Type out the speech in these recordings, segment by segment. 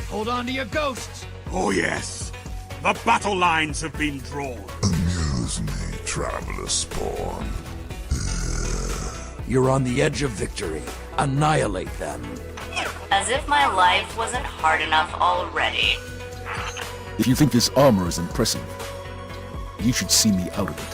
Hold on to your ghosts! Oh yes, the battle lines have been drawn. Amuse me, Traveler Spawn. You're on the edge of victory. Annihilate them. As if my life wasn't hard enough already. If you think this armor is impressive, you should see me out of it.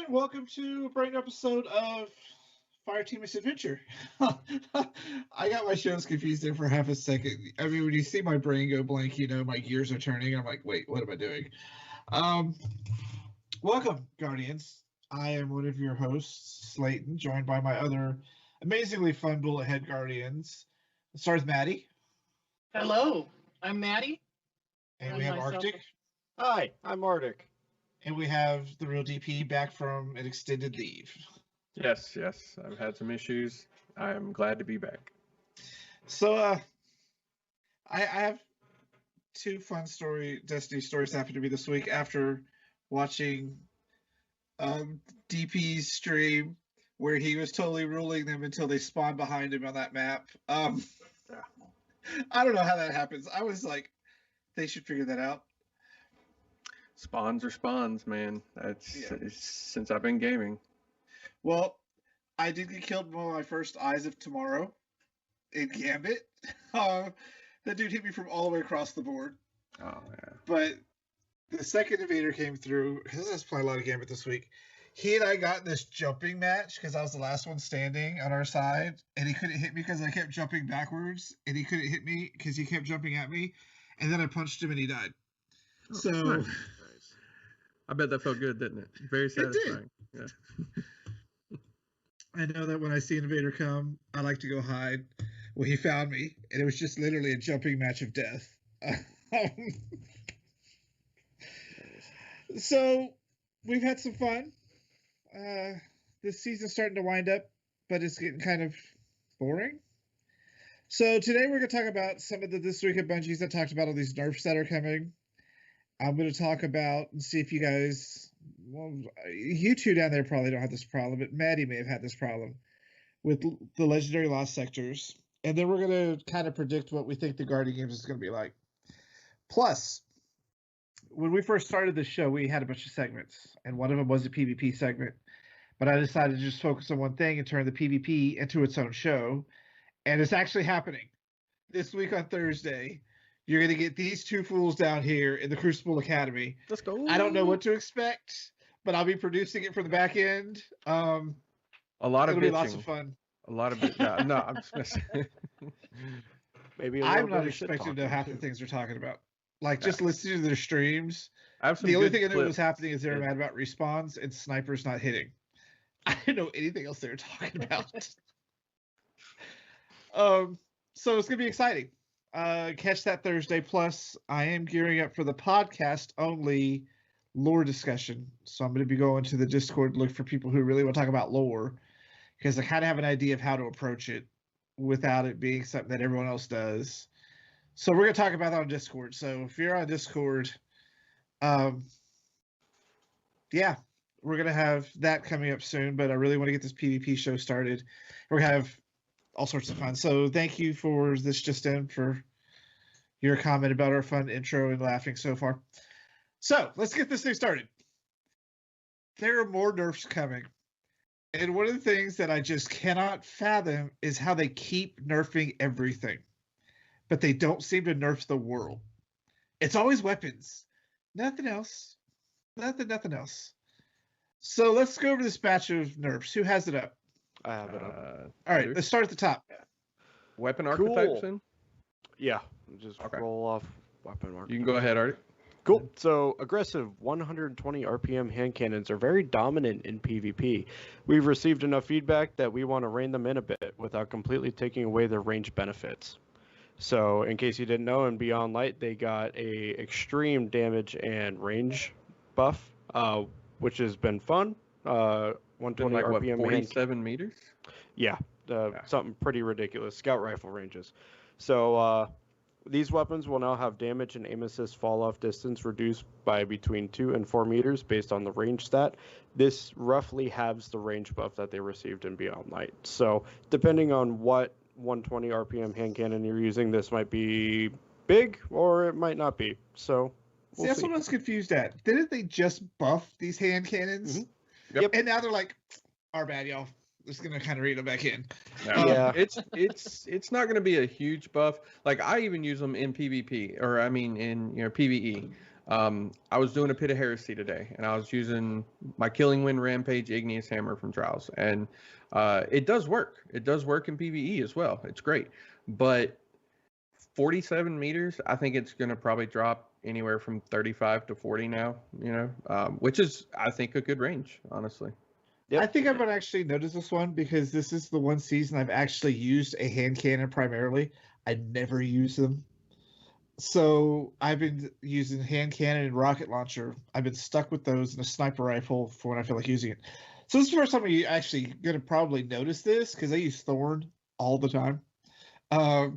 Welcome to a brand new episode of Fireteam Misadventure. I got my shows confused there for half a second. I mean, when you see my brain go blank, you know my gears are turning. I'm like, wait, what am I doing? Welcome, Guardians. I am one of your hosts, Slayton, joined by my other amazingly fun Bullethead Guardians. It starts with Maddie. Hello, I'm Maddie. And we have Arctic. Hi, I'm Arctic. And we have the real DP back from an extended leave. Yes. I've had some issues. I am glad to be back. So, I have two fun Destiny stories happen to me this week after watching DP's stream where he was totally ruling them until they spawned behind him on that map. I don't know how that happens. I was like, they should figure that out. Spawns are spawns, man. That's since I've been gaming. Well, I did get killed by my first Eyes of Tomorrow in Gambit. That dude hit me from all the way across the board. Oh, yeah. But the second invader came through. I was playing a lot of Gambit this week. He and I got in this jumping match because I was the last one standing on our side, and he couldn't hit me because I kept jumping backwards, and he couldn't hit me because he kept jumping at me, and then I punched him and he died. Oh, so. Nice. I bet that felt good, didn't it? Very satisfying. It did. Yeah. I know that when I see an invader come, I like to go hide. Well, he found me, and it was just literally a jumping match of death. So, we've had some fun. This season's starting to wind up, but it's getting kind of boring. So, today we're going to talk about some of the This Week at Bungie's that talked about all these Nerfs that are coming. I'm going to talk about and see if you guys, well, you two down there probably don't have this problem, but Maddie may have had this problem with the Legendary Lost Sectors. And then we're going to kind of predict what we think the Guardian Games is going to be like. Plus, when we first started this show, we had a bunch of segments, and one of them was a PvP segment. But I decided to just focus on one thing and turn the PvP into its own show. And it's actually happening. This week on Thursday, you're going to get these two fools down here in the Crucible Academy. Let's go. I don't know what to expect, but I'll be producing it from the back end. A lot of bitching. It'll be lots of fun. A lot of bitching. No, I'm just messing. Maybe I'm not expecting to know half the things they're talking about. Like, just listening to their streams, the only thing I knew was happening is they were mad about respawns and snipers not hitting. I didn't know anything else they were talking about. So it's going to be exciting. Catch that Thursday. Plus, I am gearing up for the podcast only lore discussion. So I'm going to be going to the Discord to look for people who really want to talk about lore, because I kind of have an idea of how to approach it without it being something that everyone else does. So we're going to talk about that on Discord. So if you're on Discord, we're going to have that coming up soon, but I really want to get this PvP show started. We're going to have all sorts of fun. So thank you for this just in for your comment about our fun intro and laughing so far. So let's get this thing started. There are more Nerfs coming. And one of the things that I just cannot fathom is how they keep nerfing everything, but they don't seem to nerf the world. It's always weapons. Nothing else. Nothing else. So let's go over this batch of Nerfs. Who has it up? I have it up. All right, let's start at the top. Weapon archetypes in? Yeah, just roll off weapon archetypes. You can go ahead, Art. Cool. So aggressive 120 RPM hand cannons are very dominant in PvP. We've received enough feedback that we want to rein them in a bit without completely taking away their range benefits. So in case you didn't know, in Beyond Light, they got a extreme damage and range buff, which has been fun. 120 Like what, RPM 47 meters? Yeah, something pretty ridiculous. Scout rifle ranges. So these weapons will now have damage and aim assist fall off distance reduced by between 2 and 4 meters based on the range stat. This roughly halves the range buff that they received in Beyond Light. So depending on what 120 RPM hand cannon you're using, this might be big or it might not be. So See, that's what I was confused at. Didn't they just buff these hand cannons? Mm-hmm. Yep. And now they're like, our bad, y'all. Just gonna kind of read them back in. Yeah. It's not going to be a huge buff. Like I even use them in PvP, or I mean in PvE. I was doing a Pit of Heresy today, and I was using my Killing Wind Rampage Igneous Hammer from Trials, and it does work. It does work in PvE as well. It's great, but 47 meters, I think it's going to probably drop anywhere from 35 to 40 now. Which is I think a good range, honestly. Yep. I think I'm going to actually notice this one because this is the one season I've actually used a hand cannon primarily. I never use them. So I've been using hand cannon and rocket launcher. I've been stuck with those and a sniper rifle for when I feel like using it. So this is the first time you're actually going to probably notice this because I use Thorn all the time. That's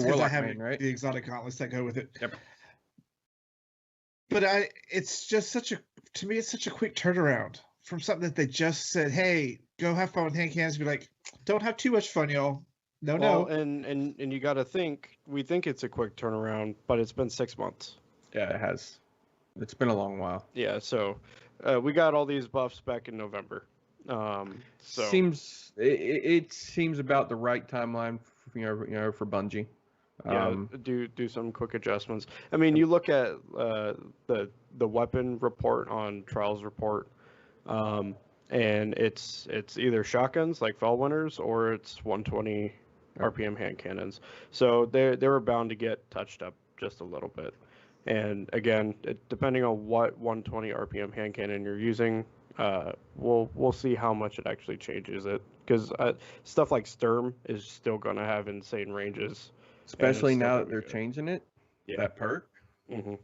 because I have the exotic gauntlets that go with it. Yep. But it's just to me, it's such a quick turnaround from something that they just said, hey, go have fun with hand cannons. Be like, don't have too much fun, y'all. No. And you got to think, we think it's a quick turnaround, but it's been 6 months. Yeah, it has. It's been a long while. Yeah, so we got all these buffs back in November. So it seems about the right timeline, for Bungie. Do some quick adjustments. I mean, you look at the weapon report on Trials report, and it's either shotguns like Fellwinners or it's 120 RPM hand cannons. So they were bound to get touched up just a little bit. And again, depending on what 120 RPM hand cannon you're using, we'll see how much it actually changes it. Because stuff like Sturm is still going to have insane ranges. Especially now that they're changing it, that perk. Mm-hmm.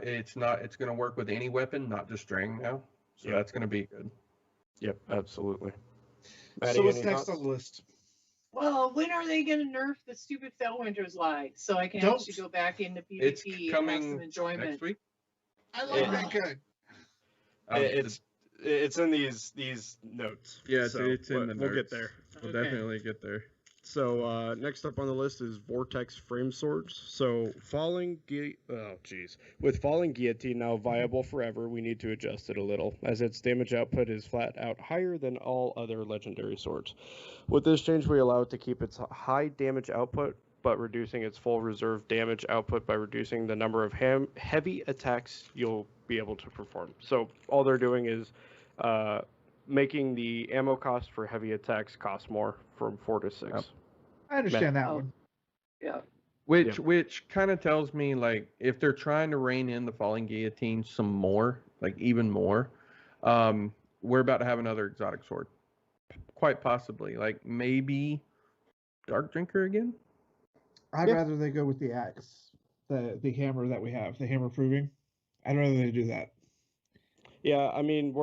It's going to work with any weapon, not just string now. So that's going to be good. Yep, absolutely. Maddie, so what's next on the list? Well, when are they going to nerf the stupid Fellwinter's light so I can actually go back into PvP it's and have some enjoyment? Next week. I like that good. It's in these notes. Yeah, so it's in the notes. We'll get there. We'll definitely get there. So next up on the list is Vortex Frame Swords. So with Falling Guillotine now viable forever, we need to adjust it a little, as its damage output is flat out higher than all other legendary swords. With this change, we allow it to keep its high damage output, but reducing its full reserve damage output by reducing the number of heavy attacks you'll be able to perform. So all they're doing is making the ammo cost for heavy attacks cost more from 4 to 6. Yep. I understand that one. Yeah. Which kind of tells me, like, if they're trying to rein in the Falling Guillotine some more, like even more, we're about to have another exotic sword. Quite possibly. Like, maybe Dark Drinker again? I'd rather they go with the axe, the hammer that we have, the hammer proving. I'd rather they do that. Yeah, I mean,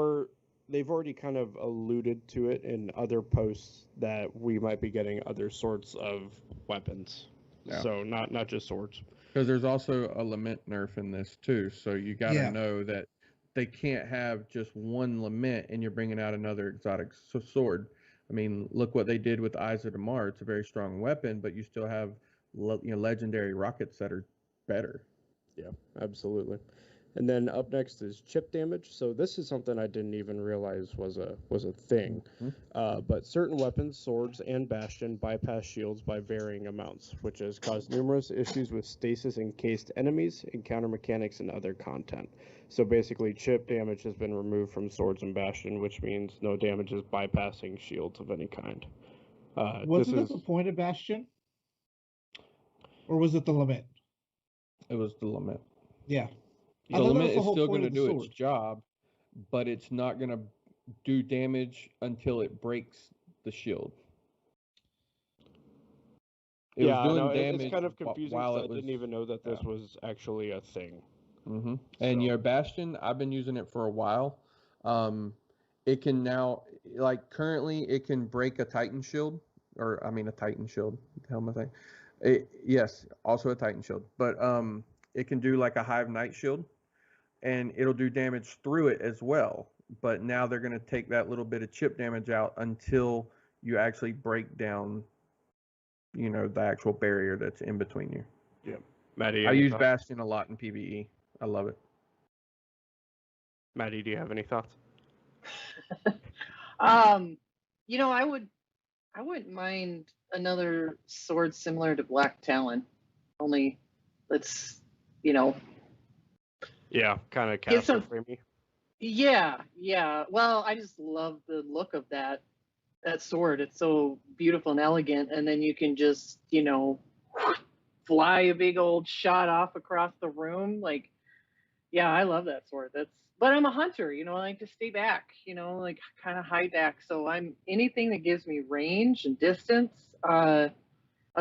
they've already kind of alluded to it in other posts that we might be getting other sorts of weapons. Yeah. So not just swords. Because there's also a Lament nerf in this too. So you got to know that they can't have just one Lament and you're bringing out another exotic sword. I mean, look what they did with Eyes of Damar. It's a very strong weapon, but you still have legendary rockets that are better. Yeah, absolutely. And then up next is chip damage. So this is something I didn't even realize was a thing. Mm-hmm. But certain weapons, swords, and Bastion bypass shields by varying amounts, which has caused numerous issues with stasis-encased enemies, encounter mechanics, and other content. So basically, chip damage has been removed from swords and Bastion, which means no damage is bypassing shields of any kind. Wasn't it the point of Bastion? Or was it the Lament? It was the Lament. Yeah. The I thought that lament was the is whole still point going to of the do sword. its job, but it's not going to do damage until it breaks the shield. It was doing damage it's kind of confusing while because it I was. didn't even know that this was actually a thing. Mm-hmm. And your Bastion, I've been using it for a while. It can now, like currently, it can break a Titan shield, or I mean a Titan shield. What the hell am I saying? Yes, also a Titan shield, but it can do like a Hive Knight shield, and it'll do damage through it as well. But now they're going to take that little bit of chip damage out until you actually break down, the actual barrier that's in between you. Yeah, Maddie, I any use thoughts? Bastion a lot in PvE. I love it. Maddie, do you have any thoughts? I wouldn't mind another sword similar to Black Talon. Only let's, Yeah, kind of Get caster some- framey. Yeah. Well, I just love the look of that sword. It's so beautiful and elegant, and then you can just, fly a big old shot off across the room. Like, yeah, I love that sword. But I'm a hunter, I like to stay back, like kind of hide back. So I'm anything that gives me range and distance. I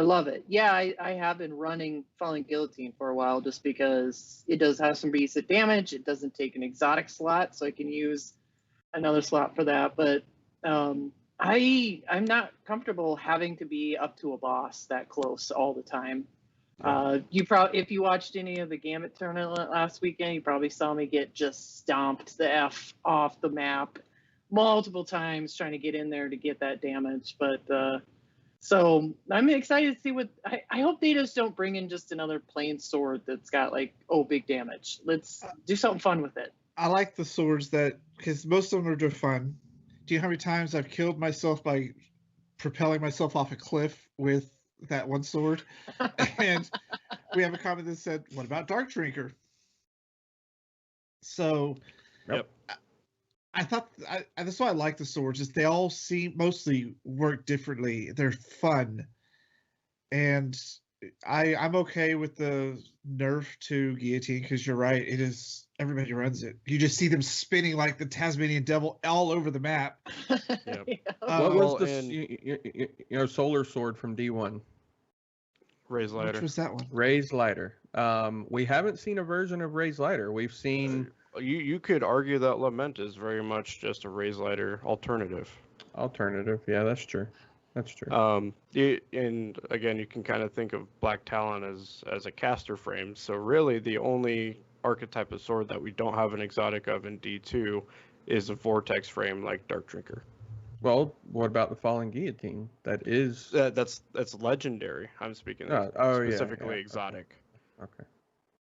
love it. Yeah, I have been running Falling Guillotine for a while just because it does have some basic damage. It doesn't take an exotic slot, so I can use another slot for that. But I'm not comfortable having to be up to a boss that close all the time. If you watched any of the Gambit tournament last weekend, you probably saw me get just stomped the F off the map multiple times trying to get in there to get that damage. But so I'm excited to see what I hope they just don't bring in just another plain sword that's got big damage. Let's do something fun with it. I like the swords because most of them are just fun. Do you know how many times I've killed myself by propelling myself off a cliff with that one sword? And we have a comment that said, "What about Dark Drinker?" So, Yep. I thought that's why I like the swords. Is they all mostly work differently. They're fun, and I'm okay with the nerf to guillotine because you're right. It is everybody runs it. You just see them spinning like the Tasmanian devil all over the map. Yep. What was and- the solar sword from D1? Raise lighter. Which was that one? Raise Lighter. We haven't seen a version of Raise Lighter. We've seen You could argue that Lament is very much just a raise lighter alternative. alternative. Yeah, that's true. That's true. And again, you can kind of think of Black Talon as a caster frame. So really, the only archetype of sword that we don't have an exotic of in D2 is a vortex frame like Dark Drinker. Well, what about the Falling Guillotine? That is. That's legendary. I'm speaking specifically exotic. Okay.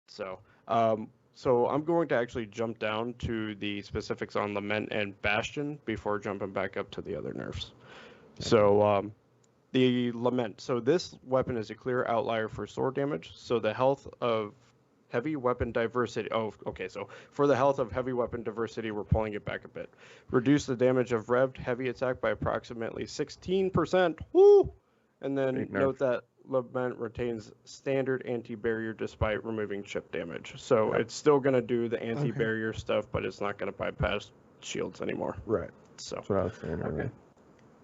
So I'm going to actually jump down to the specifics on Lament and Bastion before jumping back up to the other nerfs. So the Lament. So this weapon is a clear outlier for sword damage. So the health of heavy weapon diversity. Oh, okay. So for the health of heavy weapon diversity, we're pulling it back a bit. Reduce the damage of revved heavy attack by approximately 16%. Woo! And then note that Lament retains standard anti-barrier despite removing chip damage. So it's still going to do the anti-barrier stuff, but it's not going to bypass shields anymore. Right. So That's what I was saying. Okay.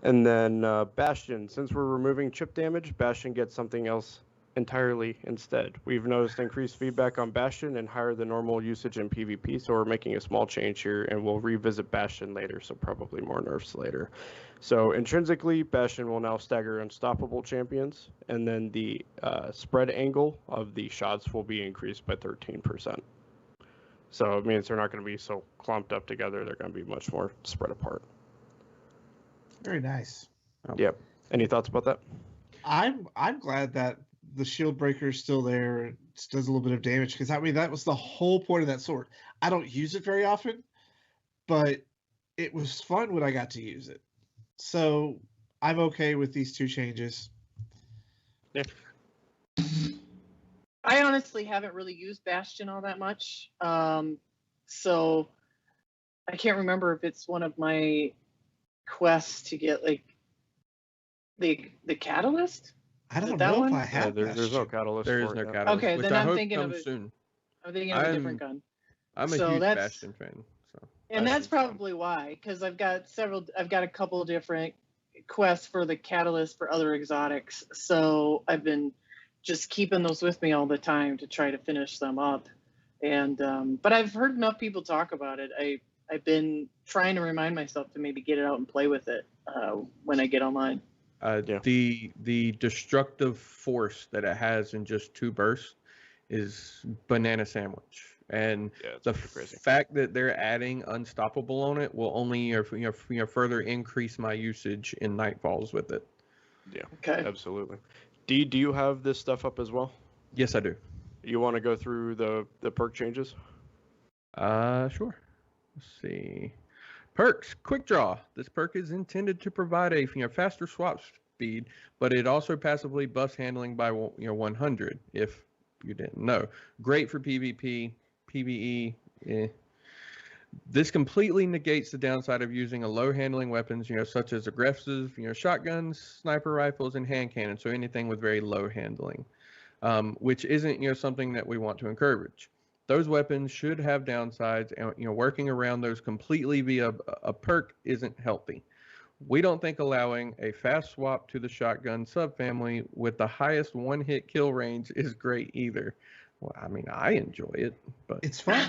And then Bastion. Since we're removing chip damage, Bastion gets something else entirely instead. We've noticed increased feedback on Bastion and higher than normal usage in PvP, so we're making a small change here, and we'll revisit Bastion later, so probably more nerfs later. So intrinsically, Bastion will now stagger unstoppable champions, and then the spread angle of the shots will be increased by 13%. So it means they're not going to be so clumped up together, they're going to be much more spread apart. Very nice. Yep. Any thoughts about that? I'm glad that the shield breaker is still there. It does a little bit of damage because that was the whole point of that sword. I don't use it very often, but it was fun when I got to use it. So I'm okay with these two changes. Yeah. I honestly haven't really used Bastion all that much. So I can't remember if it's one of my quests to get the catalyst. I don't that know one? if I have. There's no catalyst. There is for no it, no. catalyst. Okay, which then I I'm hope thinking of comes it. soon. I'm thinking of a different gun. I'm a So huge that's- Bastion fan. So. And that's Bastion's fun. probably why, because I've got a couple different quests for the catalyst for other exotics. So I've been just keeping those with me all the time to try to finish them up. And but I've heard enough people talk about it. I've been trying to remind myself to maybe get it out and play with it when I get online. The destructive force that it has in just 2 bursts is banana sandwich. And the fact that they're adding unstoppable on it will only further increase my usage in Nightfalls with it. Yeah, okay, absolutely. Do you have this stuff up as well? Yes, I do. You want to go through the perk changes? Sure. Let's see. Perks. Quick Draw. This perk is intended to provide a faster swap speed, but it also passively buffs handling by 100. If you didn't know, great for PvP. PvE, This completely negates the downside of using a low handling weapons, such as aggressive, shotguns, sniper rifles, and hand cannons. So anything with very low handling, which isn't, something that we want to encourage. Those weapons should have downsides, and working around those completely via a perk isn't healthy. We don't think allowing a fast swap to the shotgun subfamily with the highest one-hit kill range is great either. Well, I mean, I enjoy it, but It's fun.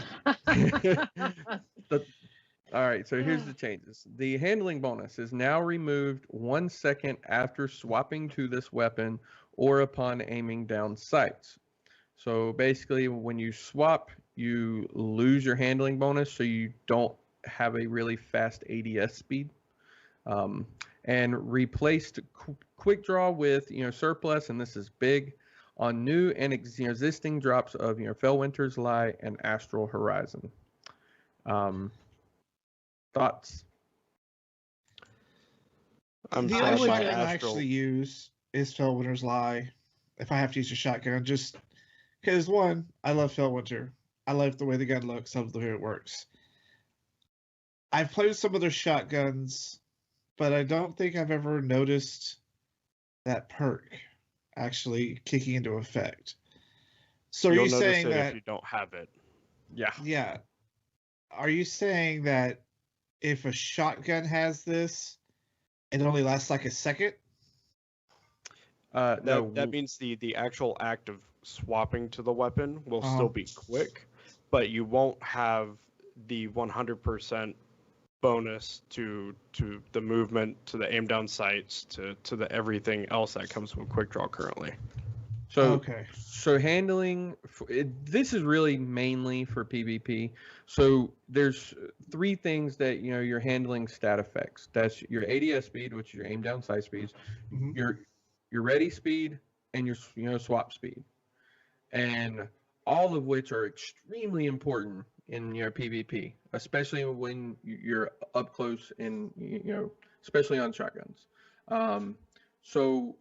all right, so here's the changes. The handling bonus is now removed 1 second after swapping to this weapon or upon aiming down sights. So basically, when you swap, you lose your handling bonus, so you don't have a really fast ADS speed. And replaced quick draw with surplus, and this is big, on new and existing drops of Fellwinter's Lie and Astral Horizon. Thoughts? The only shotgun I actually use is Fellwinter's Lie. If I have to use a shotgun, just because one, I love Fellwinter. I love the way the gun looks. I love the way it works. I've played with some other shotguns, but I don't think I've ever noticed that perk actually kicking into effect. So are you saying that if you don't have it? Yeah. Are you saying that if a shotgun has this, it only lasts like a second? No. That means the actual act of swapping to the weapon will still be quick, but you won't have the 100% bonus to the movement, to the aim down sights, to the everything else that comes with quick draw currently. So so handling, this is really mainly for PvP. So there's 3 things that your handling stat affects. That's your ADS speed, which is your aim down sight speeds, your ready speed, and your swap speed, and all of which are extremely important in your PvP, especially when you're up close and especially on shotguns. So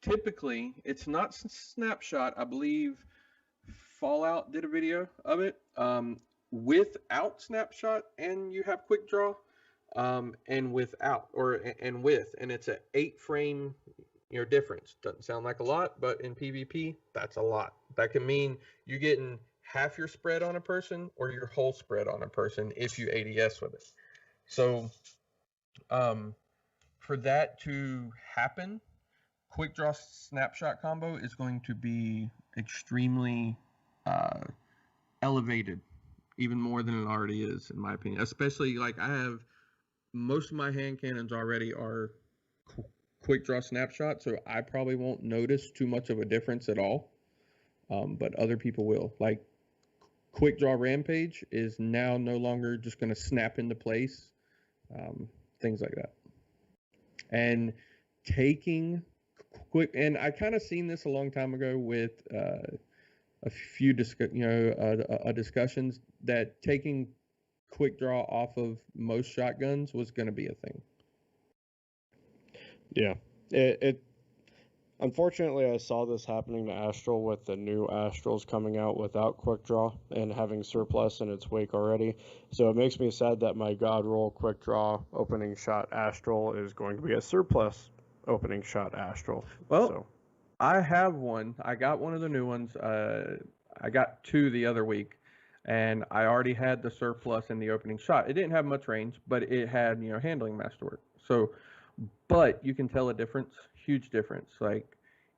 typically it's not snapshot. I believe Fallout did a video of it without snapshot, and you have quick draw, and without and with, and it's an 8 frame difference. Doesn't sound like a lot, but in PvP that's a lot. That can mean you getting half your spread on a person or your whole spread on a person if you ADS with it. So for that to happen, quick draw snapshot combo is going to be extremely elevated, even more than it already is, in my opinion. Especially, like, I have most of my hand cannons already are quick draw snapshot, so I probably won't notice too much of a difference at all, but other people will. Like, quick draw rampage is now no longer just going to snap into place, things like that. And taking quick, and I kind of seen this a long time ago with a few discussions that taking quick draw off of most shotguns was going to be a thing. Yeah, it unfortunately I saw this happening to Astral with the new Astrals coming out without quick draw and having surplus in its wake already. So it makes me sad that my God roll quick draw opening shot Astral is going to be a surplus opening shot Astral. Well, so I have one. I got one of the new ones. I got 2 the other week, and I already had the surplus in the opening shot. It didn't have much range, but it had, handling masterwork. So, but you can tell a difference, huge difference. Like,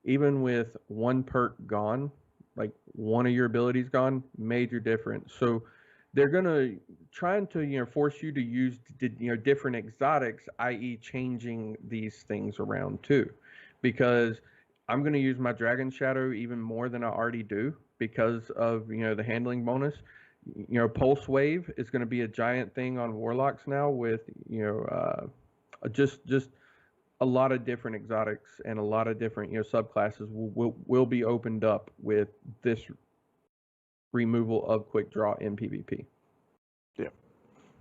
even with 1 perk gone, like one of your abilities gone, major difference. So they're gonna trying to force you to use different exotics, i.e. changing these things around too, because I'm gonna use my Dragon Shadow even more than I already do because of the handling bonus. Pulse Wave is going to be a giant thing on Warlocks now with just a lot of different exotics and a lot of different subclasses will be opened up with this removal of quick draw in PvP. Yeah,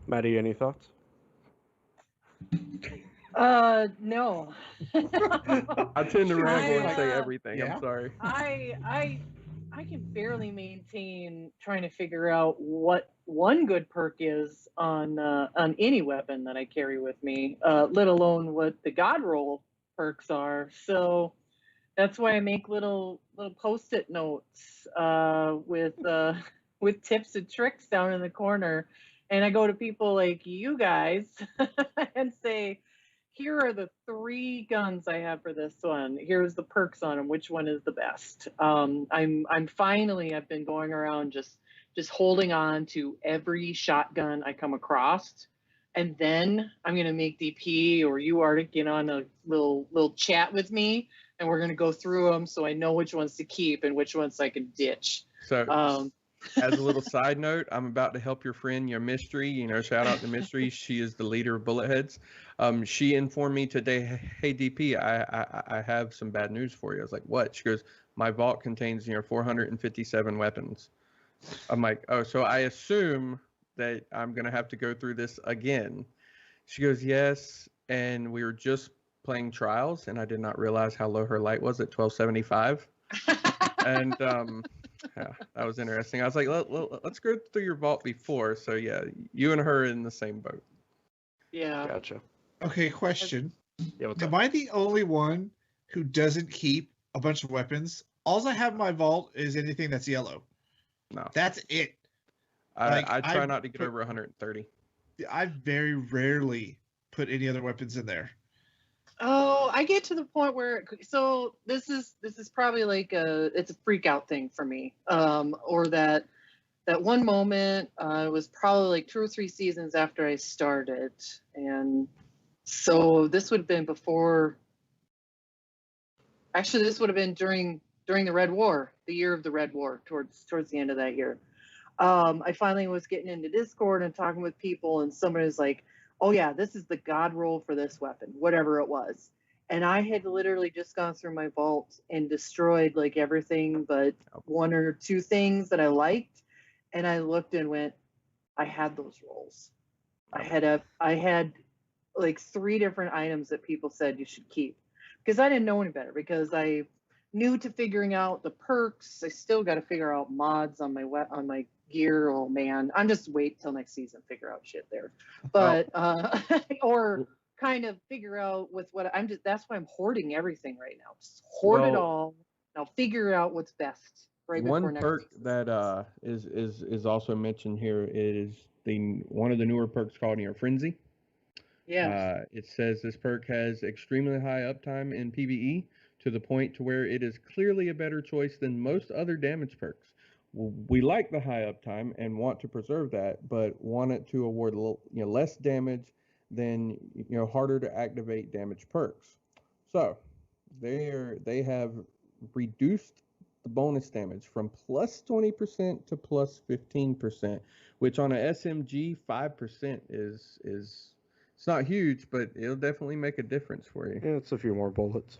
Maddie, any thoughts? No. I tend to ramble and say everything. Yeah. I'm sorry. I can barely maintain trying to figure out what one good perk is on any weapon that I carry with me, let alone what the god roll perks are. So that's why I make little post-it notes with tips and tricks down in the corner, and I go to people like you guys and say, here are the 3 guns I have for this one. Here's the perks on them. Which one is the best? I'm finally, I've been going around just holding on to every shotgun I come across, and then I'm gonna make DP or you are to get on a little chat with me, and we're gonna go through them so I know which ones to keep and which ones I can ditch. So. As a little side note, I'm about to help your friend, your Mystery. Shout out to Mystery. She is the leader of Bulletheads. She informed me today, hey DP, I have some bad news for you. I was like, what? She goes, my vault contains 457 weapons. I'm like, oh, so I assume that I'm gonna have to go through this again. She goes, yes, and we were just playing trials, and I did not realize how low her light was at 1275. And yeah, that was interesting. I was like, let's go through your vault before. So yeah, you and her are in the same boat. Yeah. Gotcha. Okay, question. Yeah, what's Am up? I the only one who doesn't keep a bunch of weapons? All I have in my vault is anything that's yellow. No. That's it. I try not to get over 130. I very rarely put any other weapons in there. Oh, I get to the point where this is probably like it's a freak out thing for me. Or that one moment it was probably like 2 or 3 seasons after I started, and so this would have been before. Actually, this would have been during the Red War, the year of the Red War, towards the end of that year. I finally was getting into Discord and talking with people, and somebody was like, oh yeah, this is the god roll for this weapon, whatever it was. And I had literally just gone through my vault and destroyed like everything but 1 or 2 things that I liked. And I looked and went, I had those rolls. I had like 3 different items that people said you should keep, because I didn't know any better, because I new to figuring out the perks. I still got to figure out mods on my gear. Oh man, I'm just wait till next season, figure out shit there. But or kind of figure out with what I'm just. That's why I'm hoarding everything right now. Just hoard it all. And I'll figure out what's best right before One next perk season. that is also mentioned here is one of the newer perks called Frenzy. Yeah. It says this perk has extremely high uptime in PvE, to the point to where it is clearly a better choice than most other damage perks. We like the high uptime and want to preserve that, but want it to award less damage than harder to activate damage perks. So they have reduced the bonus damage from plus 20% to plus 15%, which on a SMG 5% is it's not huge, but it'll definitely make a difference for you. Yeah, it's a few more bullets.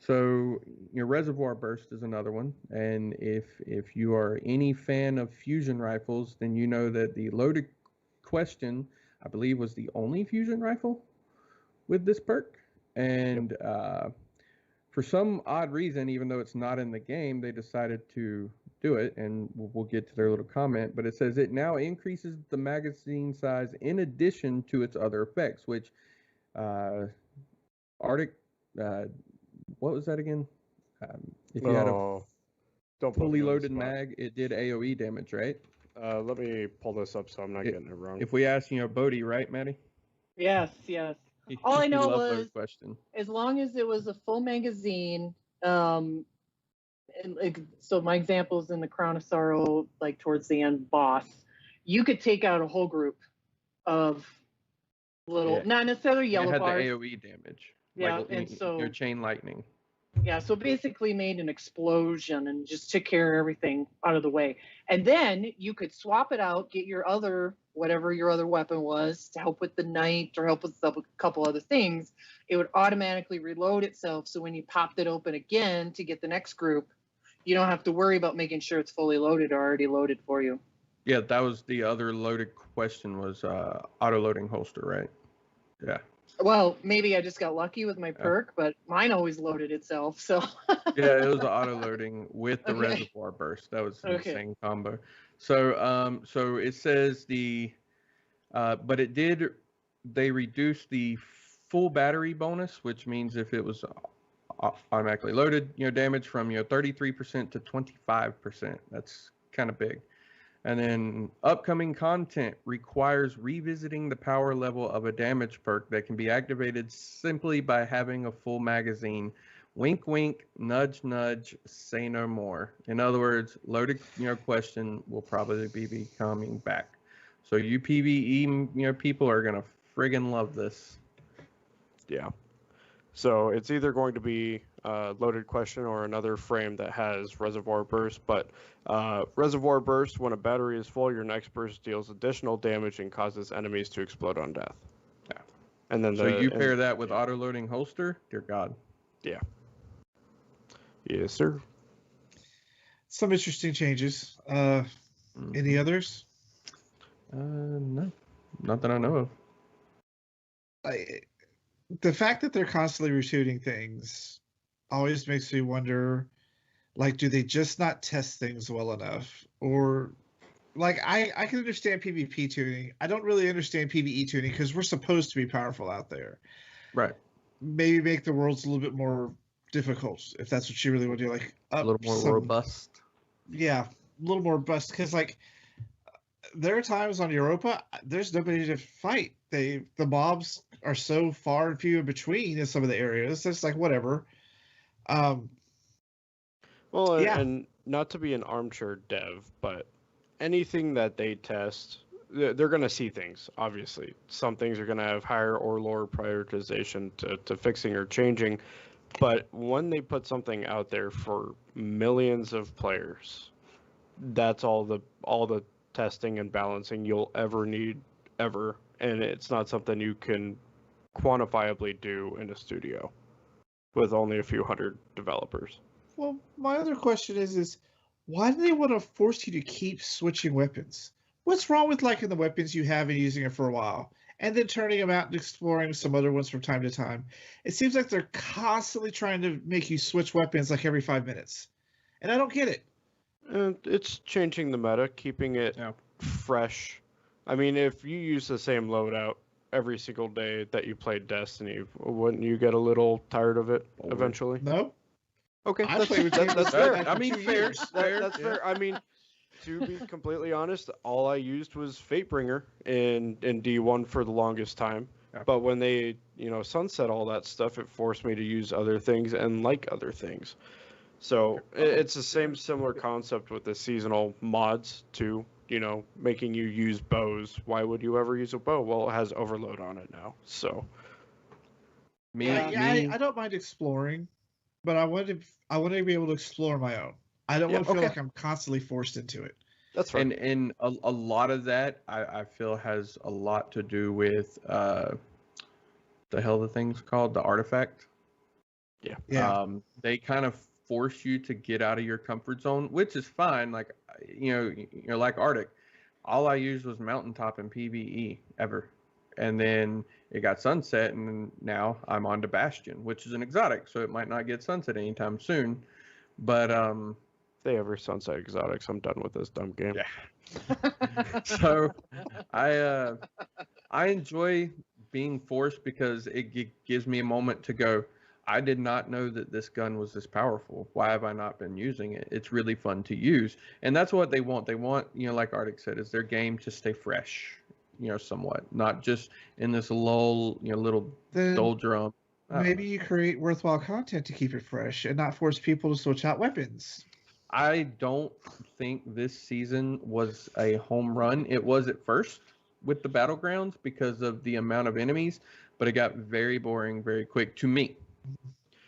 So your Reservoir Burst is another one, and if you are any fan of fusion rifles, then you know that the Loaded Question, I believe, was the only fusion rifle with this perk, and for some odd reason, even though it's not in the game, they decided to do it, and we'll get to their little comment, but it says it now increases the magazine size in addition to its other effects, which Arctic, what was that again? If you had Don't put fully me on the loaded spot. mag, it did AoE damage, right? Let me pull this up so I'm not getting it wrong. If we ask, Bodhi, right, Maddie? Yes. All I He know loved was those question. as long as it was a full magazine, and so my example is in the Crown of Sorrow, like towards the end boss, you could take out a whole group of little, Yeah. not necessarily yellow It had bars. the AoE damage. Yeah, like, and so your chain lightning. yeah, so basically made an explosion and just took care of everything out of the way. And then you could swap it out, get your other, whatever your other weapon was, to help with the knight or help with a couple other things. It would automatically reload itself. So when you popped it open again to get the next group, you don't have to worry about making sure it's fully loaded or already loaded for you. Yeah, that was the other loaded question was auto-loading holster, right? Yeah. Well, maybe I just got lucky with my perk, but mine always loaded itself. So Yeah, it was auto-loading with the Okay. reservoir burst. That was an Okay. insane combo. So so it says but it did, they reduced the full battery bonus, which means if it was automatically loaded, damage from 33% to 25%. That's kind of big. And then upcoming content requires revisiting the power level of a damage perk that can be activated simply by having a full magazine. Wink, wink, nudge, nudge, say no more. In other words, loaded, question will probably be coming back. So you PvE, people are gonna friggin' love this. Yeah. So it's either going to be loaded question or another frame that has reservoir burst. But reservoir burst, when a battery is full, your next burst deals additional damage and causes enemies to explode on death. Yeah. And then So you pair that with auto-loading holster, dear God. Yeah. Yes, sir. Some interesting changes. Any others? No, not that I know of. The fact that they're constantly reshooting things always makes me wonder, like, do they just not test things well enough? Or, like, I can understand PvP tuning. I don't really understand PvE tuning because we're supposed to be powerful out there. Right. Maybe make the worlds a little bit more difficult if that's what you really want to do. Like, A little more robust. Yeah, a little more robust. Because, like, there are times on Europa, there's nobody to fight. The mobs are so far and few in between in some of the areas. It's like whatever. Well, Yeah. and not to be an armchair dev, but anything that they test, they're going to see things, obviously. Some things are going to have higher or lower prioritization to fixing or changing. But when they put something out there for millions of players, that's all the testing and balancing you'll ever need, ever. And it's not something you can quantifiably do in a studio with only a few hundred developers. Well, my other question is why do they want to force you to keep switching weapons? What's wrong with liking the weapons you have and using it for a while, and then turning them out and exploring some other ones from time to time? It seems like they're constantly trying to make you switch weapons like every 5 minutes, and I don't get it. And it's changing the meta, keeping it fresh. I mean, if you use the same loadout every single day that you played Destiny, wouldn't you get a little tired of it eventually? No. Okay, I that's played with games that's like fair. that for I mean, 2 fair. years. That's fair. I mean, to be completely honest, all I used was Fatebringer in D1 for the longest time. Yeah. But when they, sunset all that stuff, it forced me to use other things and like other things. So it's the same similar concept with the seasonal mods too. Making you use bows. Why would you ever use a bow? Well, it has overload on it now. So I don't mind exploring, but I want to be able to explore my own. I don't want to feel like I'm constantly forced into it. That's right. And a lot of that I feel has a lot to do with the hell the thing's called, the artifact. Yeah. They kind of force you to get out of your comfort zone, which is fine. Like you're like Arctic. All I used was Mountaintop and PvE ever, and then it got sunset, and now I'm on to Bastion, which is an exotic, so it might not get sunset anytime soon. But if they ever sunset exotics, I'm done with this dumb game. Yeah. So I enjoy being forced because it gives me a moment to go, I did not know that this gun was this powerful. Why have I not been using it? It's really fun to use. And that's what they want. They want, like Arctic said, is their game to stay fresh, somewhat. Not just in this lull, little Then doldrum. maybe you create worthwhile content to keep it fresh and not force people to switch out weapons. I don't think this season was a home run. It was at first with the battlegrounds because of the amount of enemies, but it got very boring very quick to me.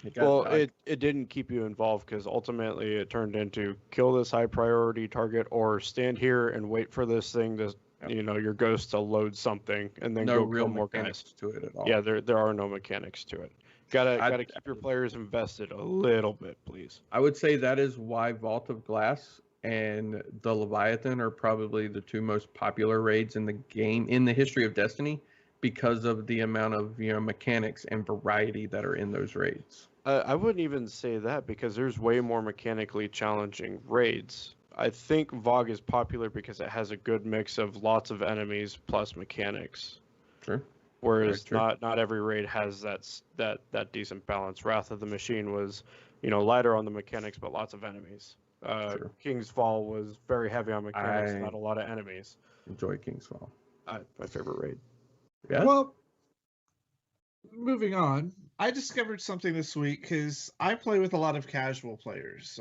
It didn't keep you involved because ultimately it turned into kill this high priority target or stand here and wait for this thing to, your ghost to load something and then no go real kill more mechanics guys. to it at all. Yeah, there are no mechanics to it. Gotta keep your players invested a little bit, please. I would say that is why Vault of Glass and the Leviathan are probably the two most popular raids in the game in the history of Destiny, because of the amount of mechanics and variety that are in those raids. I wouldn't even say that because there's way more mechanically challenging raids. I think VOG is popular because it has a good mix of lots of enemies plus mechanics. True. Whereas not every raid has that decent balance. Wrath of the Machine was, lighter on the mechanics but lots of enemies. King's Fall was very heavy on mechanics, not a lot of enemies. Enjoy King's Fall. My favorite raid. Yeah. Well, moving on, I discovered something this week because I play with a lot of more casual players.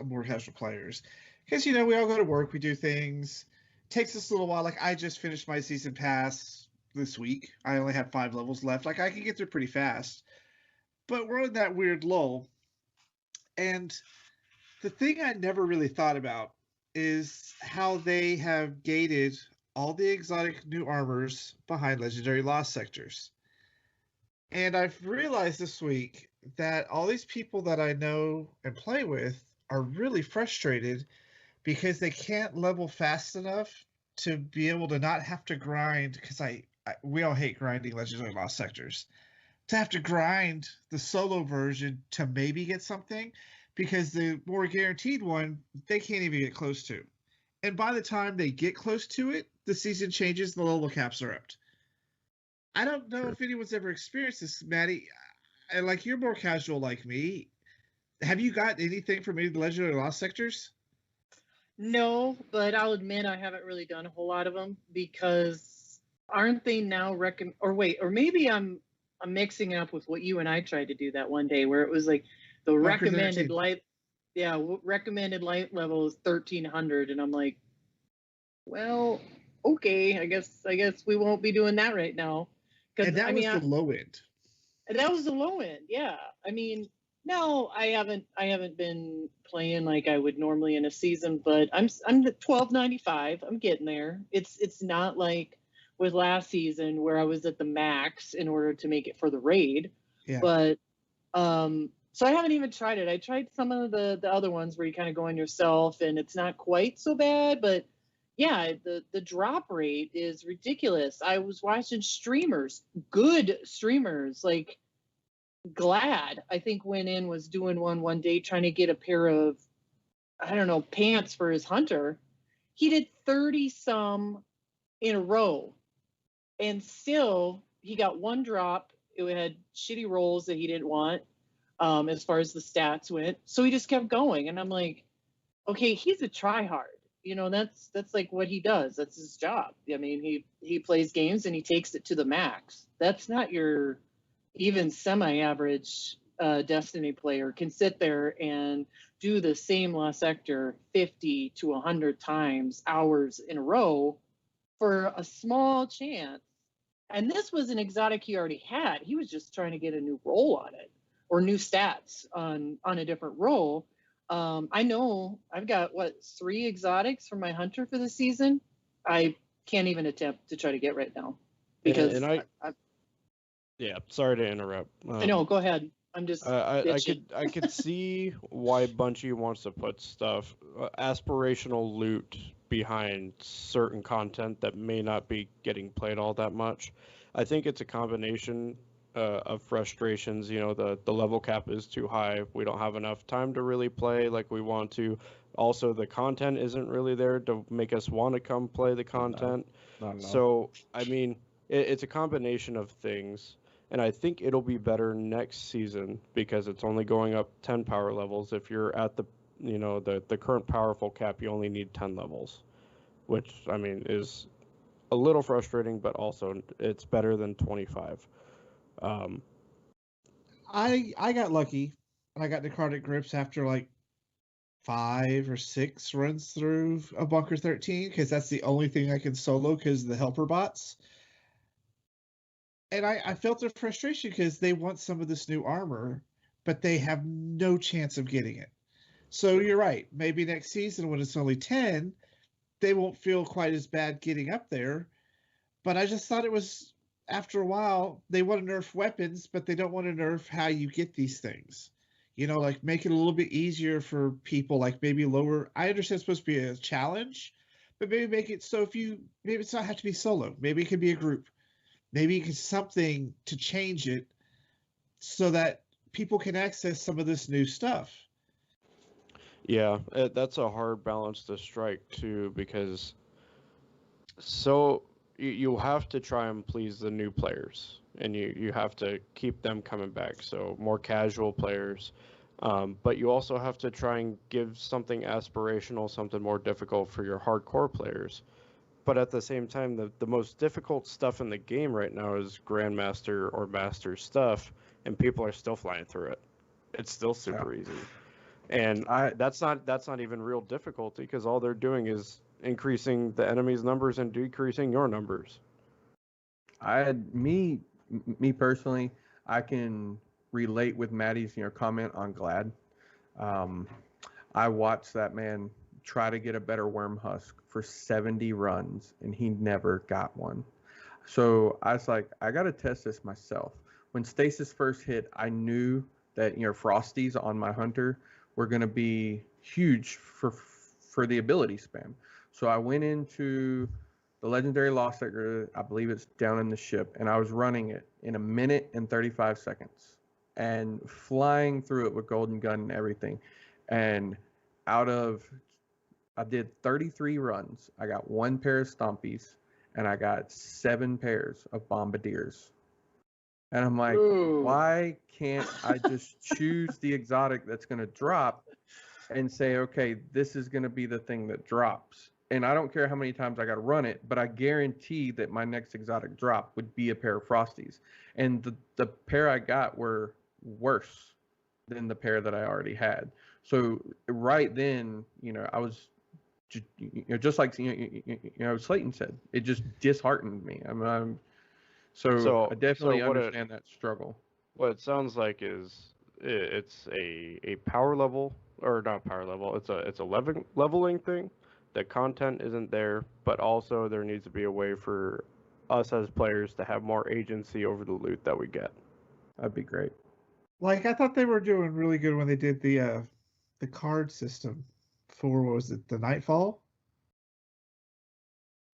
Because, we all go to work, we do things. It takes us a little while. Like, I just finished my season pass this week. I only have 5 levels left. Like, I can get through pretty fast. But we're in that weird lull. And the thing I never really thought about is how they have gated all the exotic new armors behind legendary lost sectors. And I've realized this week that all these people that I know and play with are really frustrated because they can't level fast enough to be able to not have to grind, because we all hate grinding legendary lost sectors, to have to grind the solo version to maybe get something, because the more guaranteed one they can't even get close to. And by the time they get close to it, the season changes and the level caps are upped. I don't know if anyone's ever experienced this, Maddie. Like, you're more casual like me. Have you got anything from any of the legendary lost sectors? No, but I'll admit I haven't really done a whole lot of them because aren't they now or maybe I'm mixing it up with what you and I tried to do that one day where it was like the recommended light level is 1300 and I'm like, well, okay, I guess we won't be doing that right now. And that was the low end. And that was the low end, yeah. I mean, no, I haven't been playing like I would normally in a season, but I'm at 1295. I'm getting there. It's not like with last season where I was at the max in order to make it for the raid. Yeah. But so I haven't even tried it. I tried some of the other ones where you kind of go on yourself and it's not quite so bad, but yeah, the drop rate is ridiculous. I was watching good streamers, like Glad, I think went in, was doing one day trying to get a pair of, I don't know, pants for his hunter. He did 30 some in a row and still he got one drop. It had shitty rolls that he didn't want as far as the stats went. So he just kept going. And I'm like, okay, he's a tryhard. That's like what he does. That's his job. I mean, he plays games and he takes it to the max. That's not your even semi-average Destiny player can sit there and do the same lost sector 50 to 100 times, hours in a row for a small chance. And this was an exotic he already had. He was just trying to get a new roll on it or new stats on a different roll. I know I've got 3 exotics for my hunter for the season. I can't even attempt to try to get right now because yeah, sorry to interrupt. I know, go ahead. I'm just I could see why Bungie wants to put stuff aspirational loot behind certain content that may not be getting played all that much. I think it's a combination of frustrations. The level cap is too high. We don't have enough time to really play like we want to. Also, the content isn't really there to make us want to come play the content. Not enough. So, I mean, it's a combination of things. and I think it'll be better next season because it's only going up 10 power levels. If you're at the the current powerful cap, you only need 10 levels, which I mean is a little frustrating, but also it's better than 25. I got lucky and I got necrotic grips after like 5 or 6 runs through a Bunker 13 because that's the only thing I can solo because of the helper bots. And I felt their frustration because they want some of this new armor, but they have no chance of getting it. So you're right. Maybe next season when it's only 10, they won't feel quite as bad getting up there. But I just thought it was, after a while, they want to nerf weapons, but they don't want to nerf how you get these things. Like make it a little bit easier for people, like maybe lower. I understand it's supposed to be a challenge, but maybe make it so maybe it's not have to be solo. Maybe it could be a group. Maybe it could something to change it so that people can access some of this new stuff. Yeah, that's a hard balance to strike too, because so you have to try and please the new players, and you have to keep them coming back. So more casual players, but you also have to try and give something aspirational, something more difficult for your hardcore players. But at the same time, the most difficult stuff in the game right now is Grandmaster or Master stuff, and people are still flying through it. It's still super easy. And that's not even real difficulty because all they're doing is increasing the enemy's numbers and decreasing your numbers. Me personally, I can relate with Maddie's comment on Glad. I watched that man try to get a better worm husk for 70 runs and he never got one. So I was like, I got to test this myself. When stasis first hit, I knew that frosties on my hunter were going to be huge for the ability spam. So I went into the legendary Lost Sector, I believe it's down in the ship, and I was running it in 1 minute and 35 seconds and flying through it with golden gun and everything. And I did 33 runs. I got 1 pair of Stompies and I got 7 pairs of Bombardiers. And I'm like, why can't I just choose the exotic that's going to drop and say, okay, this is going to be the thing that drops. And I don't care how many times I got to run it, but I guarantee that my next exotic drop would be a pair of Frosties. And the pair I got were worse than the pair that I already had. So right then, I was just like Slayton said, it just disheartened me. So I definitely understand that struggle. What it sounds like is it's a power level, or not power level. It's a leveling thing. The content isn't there, but also there needs to be a way for us as players to have more agency over the loot that we get. That'd be great. Like I thought they were doing really good when they did the card system for, what was it, the Nightfall?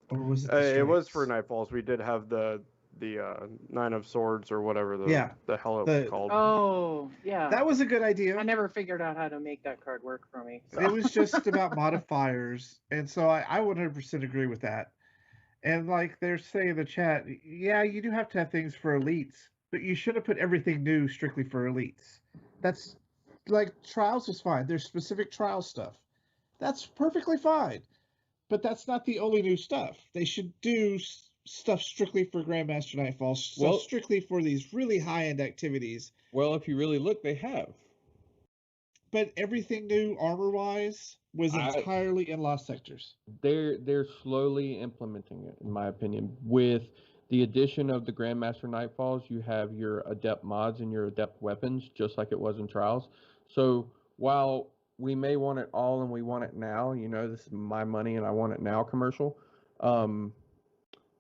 Or was it? It was for Nightfalls. We did have the 9 of Swords or whatever the hell it was called. Oh, yeah. That was a good idea. I never figured out how to make that card work for me. So. It was just about modifiers, and so I 100% agree with that. And like they're saying in the chat, yeah, you do have to have things for elites, but you should have put everything new strictly for elites. That's like Trials is fine. There's specific trial stuff. That's perfectly fine. But that's not the only new stuff. They should do stuff strictly for Grandmaster Nightfall, stuff strictly for these really high-end activities. Well, if you really look, they have. But everything new armor-wise was entirely in Lost Sectors. They're slowly implementing it, in my opinion. With the addition of the Grandmaster Nightfalls, you have your Adept mods and your Adept weapons, just like it was in Trials. So while we may want it all and we want it now, this is my money and I want it now commercial,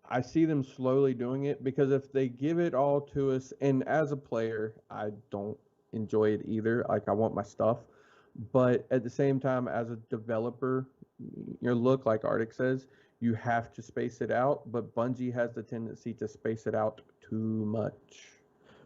I see them slowly doing it, because if they give it all to us, and as a player, I don't enjoy it either. Like, I want my stuff. But at the same time, as a developer, look, like Arctic says, you have to space it out, but Bungie has the tendency to space it out too much.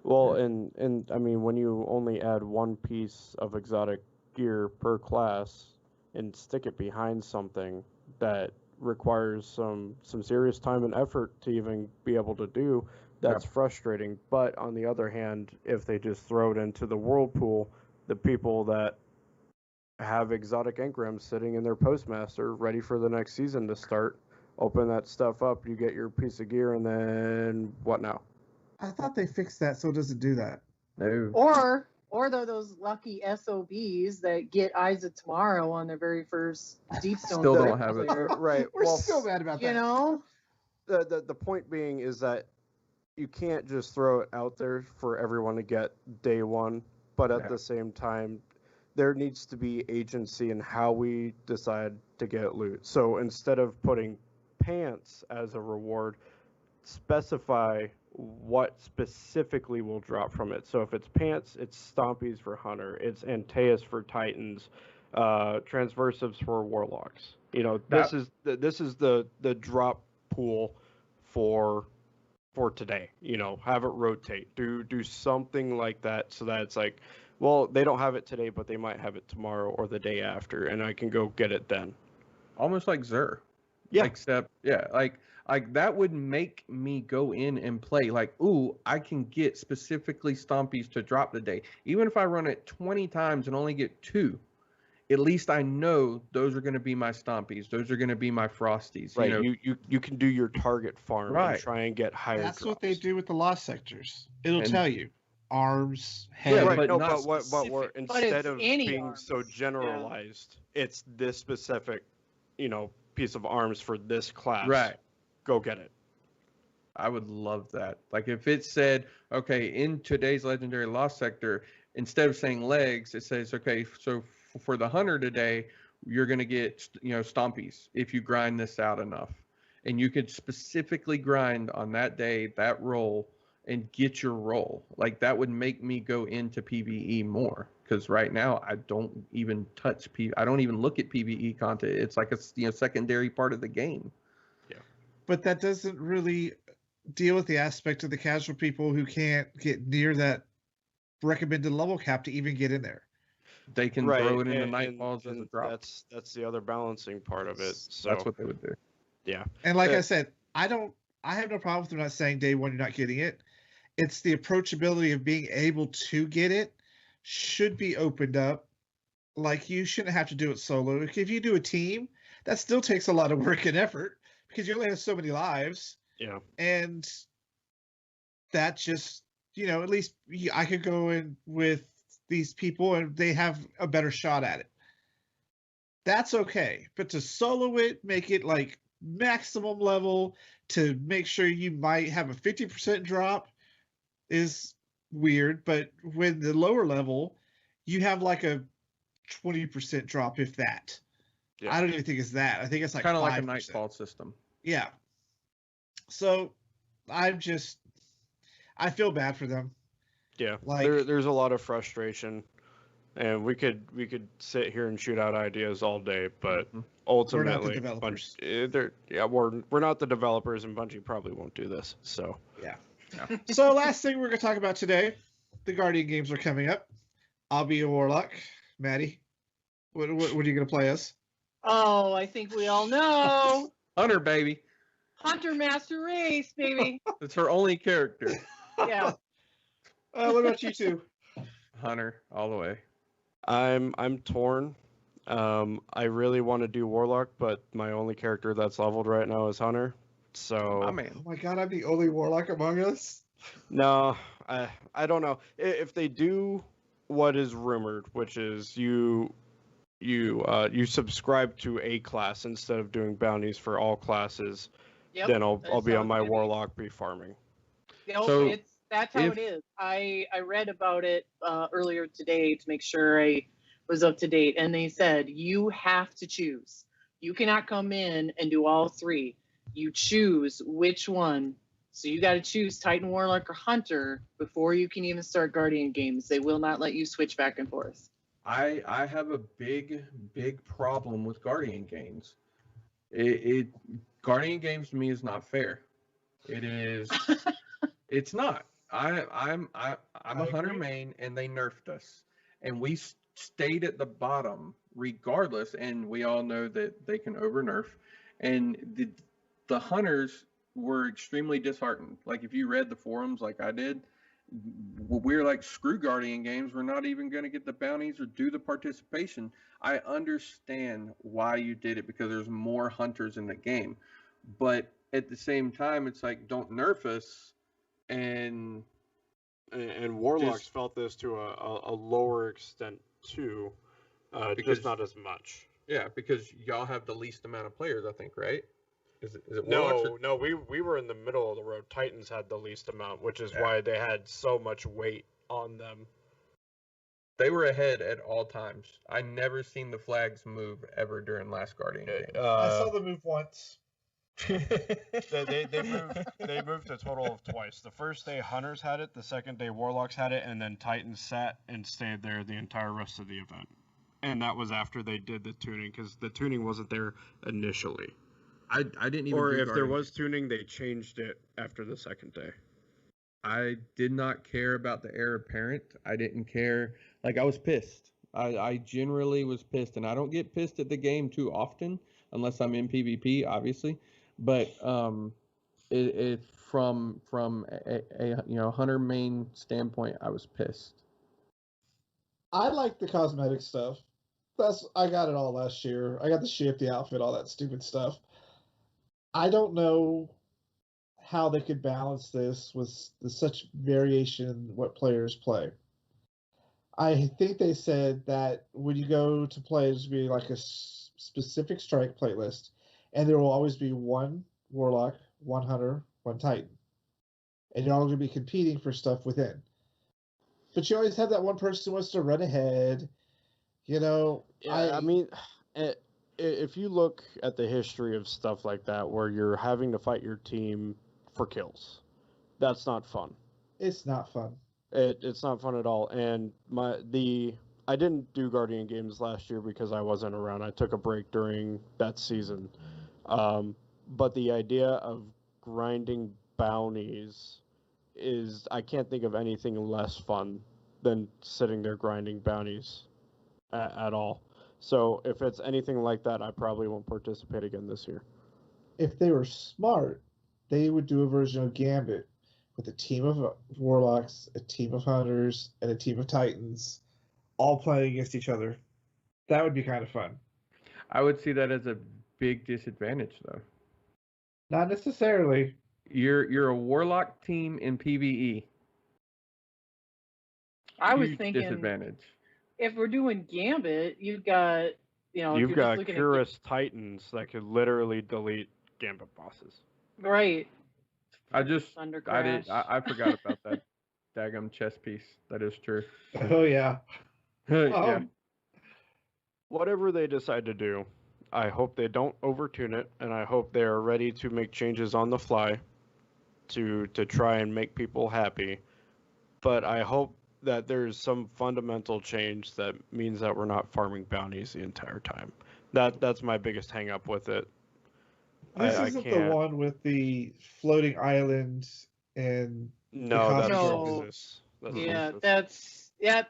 Well, and I mean, when you only add 1 piece of exotic gear per class and stick it behind something that requires some serious time and effort to even be able to do, That's frustrating. But on the other hand, if they just throw it into the whirlpool, the people that have exotic engrams sitting in their postmaster ready for the next season to start, open that stuff up, you get your piece of gear, and then what now? I thought they fixed that so it doesn't do that. No. Or they're those lucky SOBs that get Eyes of Tomorrow on their very first Deepstone. Still don't have it. Right. We're Well, still mad about that. You know? the point being is that you can't just throw it out there for everyone to get day one, but at the same time, there needs to be agency in how we decide to get loot. So instead of putting pants as a reward, specify what specifically will drop from it. So if it's pants, it's Stompies for Hunter, it's Antaeus for Titans, Transversives for Warlocks. You know, this is the drop pool for today. You know, have it rotate. Do something like that so that it's like, well, they don't have it today, but they might have it tomorrow or the day after, and I can go get it then. Almost like Xur. Yeah. Except, like that would make me go in and play. Like, ooh, I can get specifically Stompies to drop today. Even if I run it 20 times and only get 2, at least I know those are going to be my Stompies. Those are going to be my Frosties. Right. You know? You can do your target farm and try and get higher. That's drops. what they do with the lost sectors. It'll tell you arms, head. Yeah, Right, but no, not but we're instead of being arms. so generalized, it's this specific, piece of arms for this class. Right. Go get it. I would love that. Like if it said, okay, in today's legendary lost sector, instead of saying legs, it says, okay, so for the hunter today, you're going to get, Stompies if you grind this out enough. And you could specifically grind on that day, that roll, and get your roll. Like that would make me go into PvE more, because right now I don't even touch I don't even look at PvE content. It's like a secondary part of the game. Yeah. But that doesn't really deal with the aspect of the casual people who can't get near that recommended level cap to even get in there. They can throw it into Nightfalls as a drop. That's the other balancing part of it. So that's what they would do. Yeah. And like I said, I have no problem with them not saying day one you're not getting it. It's the approachability of being able to get it should be opened up. Like you shouldn't have to do it solo. If you do a team, that still takes a lot of work and effort because you only have so many lives. Yeah. And that just, at least I could go in with these people and they have a better shot at it. That's okay. But to solo it, make it like maximum level to make sure you might have a 50% drop is weird. But when the lower level, you have like a 20% drop, if that. Yeah. I don't even think it's that. I think it's like kind of 5%. like a Nightfall system. Yeah. So I feel bad for them. Yeah. Like, there's a lot of frustration, and we could sit here and shoot out ideas all day, but ultimately, we're not the developers. We're not the developers, and Bungie probably won't do this. So yeah. So last thing we're going to talk about today, the Guardian games are coming up. I'll be a Warlock. Maddie, what are you going to play as? Oh, I think we all know. Hunter, baby. Hunter Master Race, baby. It's her only character. Yeah. What about you two? Hunter, all the way. I'm torn. I really want to do Warlock, but my only character that's leveled right now is Hunter. So. Oh, man. Oh my God, I'm the only Warlock among us. No, I don't know if they do what is rumored, which is you subscribe to a class instead of doing bounties for all classes. Yep, then I'll be on my Warlock be farming. Yep, so that's how it is. I read about it earlier today to make sure I was up to date, and they said you have to choose. You cannot come in and do all three. You choose which one. So you got to choose Titan, Warlock, or Hunter before you can even start Guardian games. They will not let you switch back and forth. I have a big problem with Guardian games. Guardian games to me is not fair. It is. It's not. I'm a Hunter main, and they nerfed us, and we stayed at the bottom regardless. And we all know that they can over nerf, and the Hunters were extremely disheartened. Like if you read the forums like I did, we're like, screw Guardian games. We're not even going to get the bounties or do the participation. I understand why you did it because there's more hunters in the game. But at the same time, it's like, don't nerf us. And Warlocks felt this to a lower extent too, just not as much. Yeah, because y'all have the least amount of players, I think, right? Is it Warlocks? No, we were in the middle of the road. Titans had the least amount, which is why they had so much weight on them. They were ahead at all times. I never seen the flags move ever during last Guardian game. I saw them move once. They moved a total of twice. The first day Hunters had it, the second day Warlocks had it, and then Titans sat and stayed there the entire rest of the event. And that was after they did the tuning, because the tuning wasn't there initially. I didn't even. Or if there was tuning, they changed it after the second day. I did not care about the heir apparent. I didn't care. Like, I was pissed. I generally was pissed, and I don't get pissed at the game too often unless I'm in PvP, obviously. But from a hunter main standpoint, I was pissed. I like the cosmetic stuff. I got it all last year. I got the ship, the outfit, all that stupid stuff. I don't know how they could balance this with such variation in what players play. I think they said that when you go to play, it's be like a specific strike playlist, and there will always be one Warlock, one Hunter, one Titan. And you're all going to be competing for stuff within. But you always have that one person who wants to run ahead. I mean, if you look at the history of stuff like that, where you're having to fight your team for kills, that's not fun. It's not fun. It's not fun at all. And I didn't do Guardian games last year because I wasn't around. I took a break during that season. But the idea of grinding bounties I can't think of anything less fun than sitting there grinding bounties at all. So if it's anything like that, I probably won't participate again this year. If they were smart, they would do a version of Gambit with a team of Warlocks, a team of Hunters, and a team of Titans all playing against each other. That would be kind of fun. I would see that as a big disadvantage, though. Not necessarily. You're a Warlock team in PvE. I was Huge thinking disadvantage. If we're doing Gambit, you've got you've got Curus Titans that could literally delete Gambit bosses. Right. I forgot about that daggum chess piece. That is true. Oh yeah. Yeah. Whatever they decide to do, I hope they don't overtune it, and I hope they are ready to make changes on the fly to try and make people happy. But I hope that there's some fundamental change that means that we're not farming bounties the entire time. That's my biggest hang up with it. This isn't the one with the floating islands and no,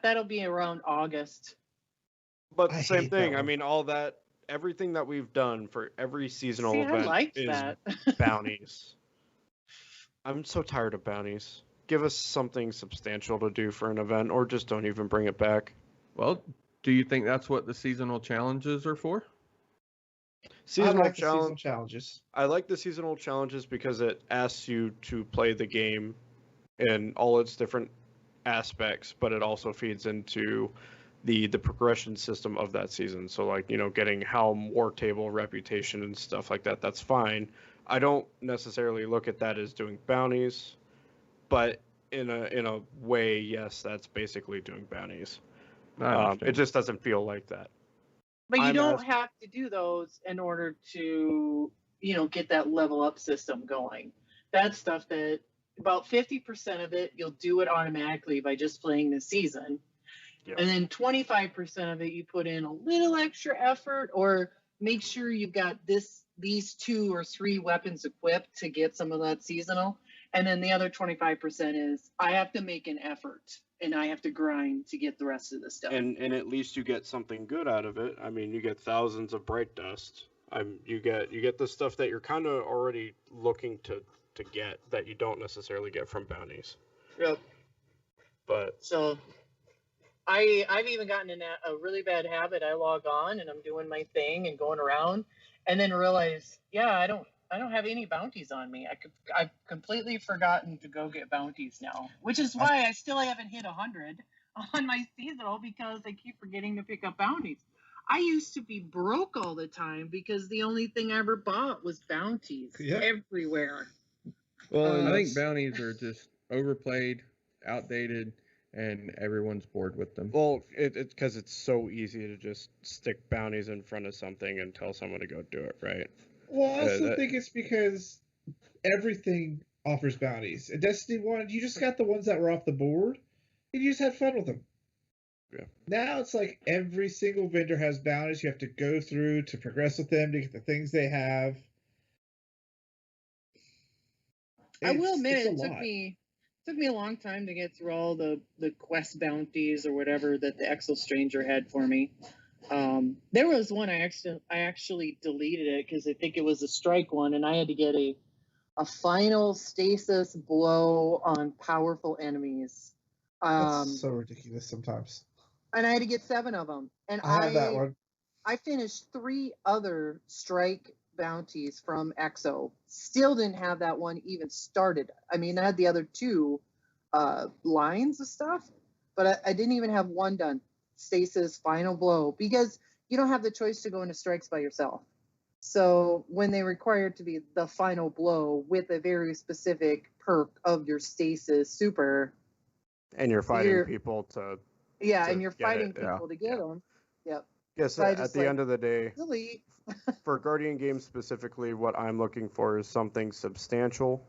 that'll be around August. But the same thing. I mean, everything that we've done for every seasonal event is bounties. I'm so tired of bounties. Give us something substantial to do for an event, or just don't even bring it back. Well, do you think that's what the seasonal challenges are for? Seasonal challenges. I like the seasonal challenges because it asks you to play the game in all its different aspects, but it also feeds into the progression system of that season. So like, getting Helm, War Table, Reputation, and stuff like that, that's fine. I don't necessarily look at that as doing bounties, but in a way, yes, that's basically doing bounties. It just doesn't feel like that. But you don't have to do those in order to, get that level up system going. That's stuff that about 50% of it, you'll do it automatically by just playing the season. Yep. And then 25% of it, you put in a little extra effort, or make sure you've got these 2 or 3 weapons equipped to get some of that seasonal. And then the other 25% is I have to make an effort and I have to grind to get the rest of the stuff. And at least you get something good out of it. I mean, you get thousands of bright dust. You get the stuff that you're kind of already looking to get that you don't necessarily get from bounties. Yep. But So I've even gotten in a really bad habit. I log on and I'm doing my thing and going around, and then realize, yeah, I don't have any bounties on me. I've completely forgotten to go get bounties now, which is why I still haven't hit 100 on my seasonal, because I keep forgetting to pick up bounties. I used to be broke all the time because the only thing I ever bought was bounties everywhere. Well, I think bounties are just overplayed, outdated, and everyone's bored with them. Well, it's because it's so easy to just stick bounties in front of something and tell someone to go do it, right? Well, I also think it's because everything offers bounties. In Destiny 1, you just got the ones that were off the board, and you just had fun with them. Yeah. Now it's like every single vendor has bounties you have to go through to progress with them to get the things they have. I will admit it took me a long time to get through all the quest bounties or whatever that the Exo Stranger had for me. There was one I actually deleted it because I think it was a strike one, and I had to get a final stasis blow on powerful enemies. That's so ridiculous sometimes. And I had to get 7 of them. And I have that one. I finished 3 other strike bounties from Exo. Still didn't have that one even started. I mean, I had the other 2 lines of stuff, but I didn't even have one done. Stasis final blow, because you don't have the choice to go into strikes by yourself. So when they require it to be the final blow with a very specific perk of your stasis super, and you're fighting people to and you're fighting people to get them. Yep. Yes, so at the end of the day, delete. For Guardian games specifically, what I'm looking for is something substantial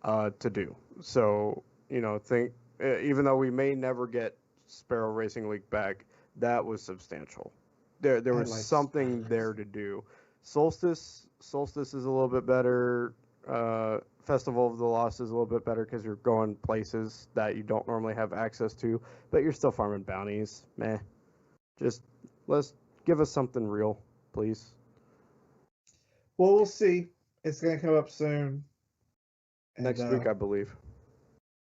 to do. So, even though we may never get Sparrow Racing League back, that was substantial. There was something there to do. Solstice is a little bit better. Festival of the Lost is a little bit better because you're going places that you don't normally have access to, but you're still farming bounties. Meh. Just let's give us something real, please. Well, we'll see. It's going to come up soon. Next week, I believe.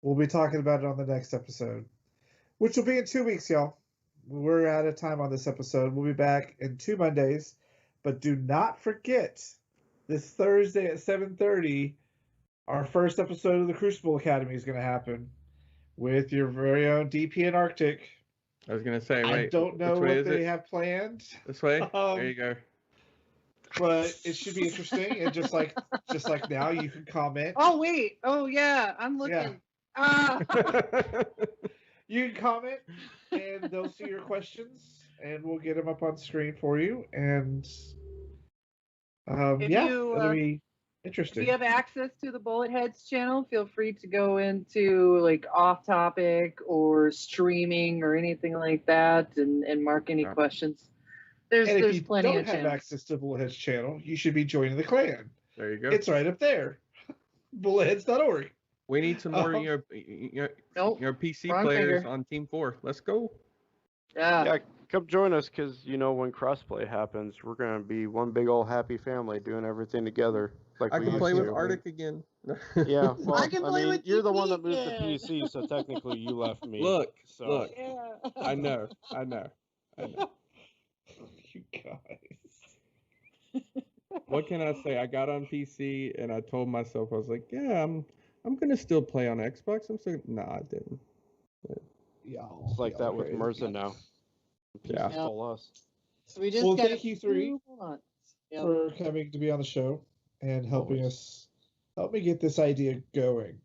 We'll be talking about it on the next episode, which will be in 2 weeks, y'all. We're out of time on this episode. We'll be back in 2 Mondays, but do not forget this Thursday at 7:30, our first episode of the Crucible Academy is going to happen with your very own DP and Arctic. I was going to say, wait. I don't know what they have planned. This way? There you go. But it should be interesting, and just like now, you can comment. Oh wait! Oh yeah, I'm looking. Yeah. You can comment, and they'll see your questions, and we'll get them up on screen for you. And it'll be interesting. If you have access to the Bulletheads channel, feel free to go into like off topic or streaming or anything like that, and mark any questions. There's plenty of channels. If you don't have access to Bulletheads channel, you should be joining the clan. There you go. It's right up there. Bulletheads.org. We need some more your PC players on Team 4. Let's go. Yeah, come join us, because when crossplay happens, we're gonna be one big old happy family doing everything together. Like I can play with Arctic again. Yeah, well, I can play with you're the one that moved the PC, so technically you left me. Look. Yeah. I know. You guys. What can I say? I got on PC and I told myself, I was like, yeah, I'm gonna still play on Xbox. I didn't. It's like that with Mirza now. Yeah. Stole us. So we just thank you 3 for coming to be on the show and helping help me get this idea going.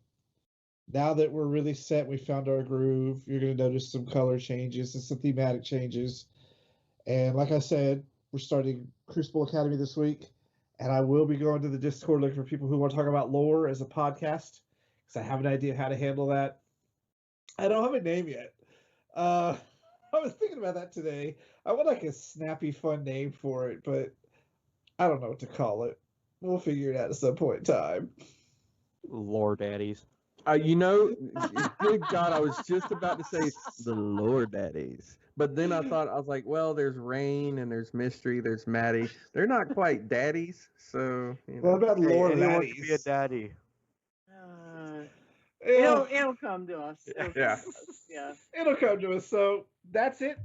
Now that we're really set, we found our groove. You're going to notice some color changes and some thematic changes. And like I said, we're starting Crucible Academy this week, and I will be going to the Discord looking for people who want to talk about lore as a podcast, because I have an idea how to handle that. I don't have a name yet. I was thinking about that today. I want like a snappy, fun name for it, but I don't know what to call it. We'll figure it out at some point in time. Lore daddies. Good God, I was just about to say the Lore Daddies. But then I was like, well, there's Rain and there's Mystery, there's Maddie. They're not quite daddies, so you know. What about Hey, Lord anyone can be a Laddies? daddy. It'll come to us. Yeah. Yeah. It'll come to us. So that's it.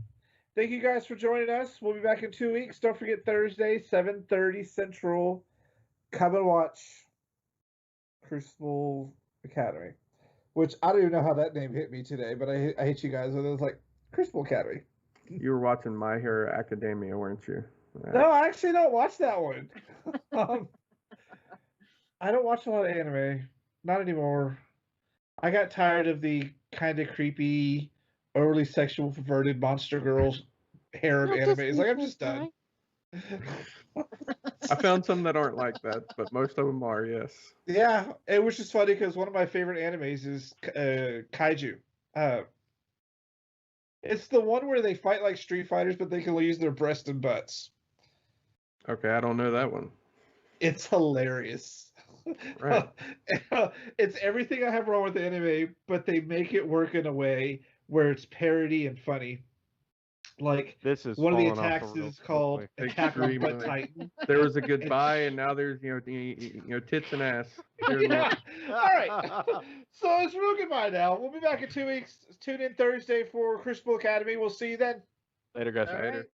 Thank you guys for joining us. We'll be back in 2 weeks. Don't forget Thursday, 7:30 Central. Come and watch Crucible Academy. Which I don't even know how that name hit me today, but I hate you guys. It was like Crucible Academy. You were watching My Hero Academia, weren't you? No, I actually don't watch that one. I don't watch a lot of anime. Not anymore. I got tired of the kind of creepy, overly sexual, perverted monster girls harem animes. Like, I'm just done. I found some that aren't like that, but most of them are, yes. Yeah, it was just funny because one of my favorite animes is Kaiju. It's the one where they fight like Street Fighters, but they can use their breasts and butts. Okay, I don't know that one. It's hilarious. Right. It's everything I have wrong with anime, but they make it work in a way where it's parody and funny. Like, This is one of the falling off attacks real is called quickly. Attack on Butt Extremely. Titan. There was a goodbye, and now there's tits and ass. Yeah. All right. So it's real goodbye now. We'll be back in 2 weeks. Tune in Thursday for Crucible Academy. We'll see you then. Later, guys. Later.